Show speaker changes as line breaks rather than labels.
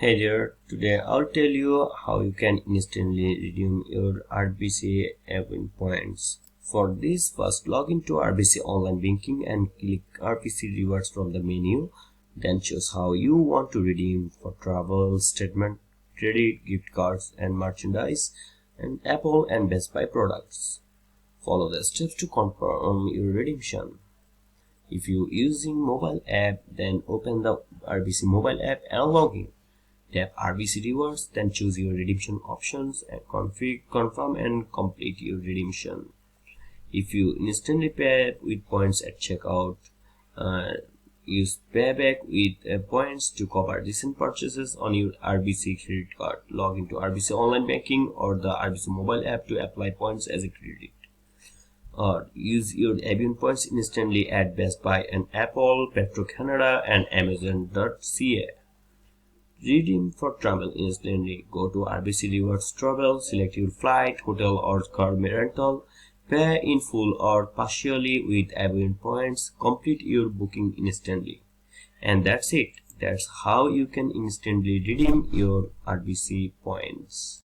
Hey there, today I'll tell you how you can instantly redeem your Rbc Avion points. For this, first log into Rbc Online Banking and click Rbc Rewards from the menu. Then choose how you want to redeem for travel, statement, credit, gift cards, and merchandise, and Apple and Best Buy products. Follow the steps to confirm your redemption. If you're using mobile app, then open the Rbc mobile app and log in. Tap Rbc Rewards, then choose your redemption options and confirm and complete your redemption. If you instantly pay with points at checkout, use payback with points to cover recent purchases on your Rbc credit card. Log into Rbc Online Banking or the Rbc mobile app to apply points as a credit. Or use your Avion points instantly at Best Buy and Apple, Petro-Canada and Amazon.ca. Redeem for travel instantly. Go to Rbc Rewards Travel, select your flight, hotel or car rental, pay in full or partially with Avion points, complete your booking instantly. And that's it. That's how you can instantly redeem your Rbc points.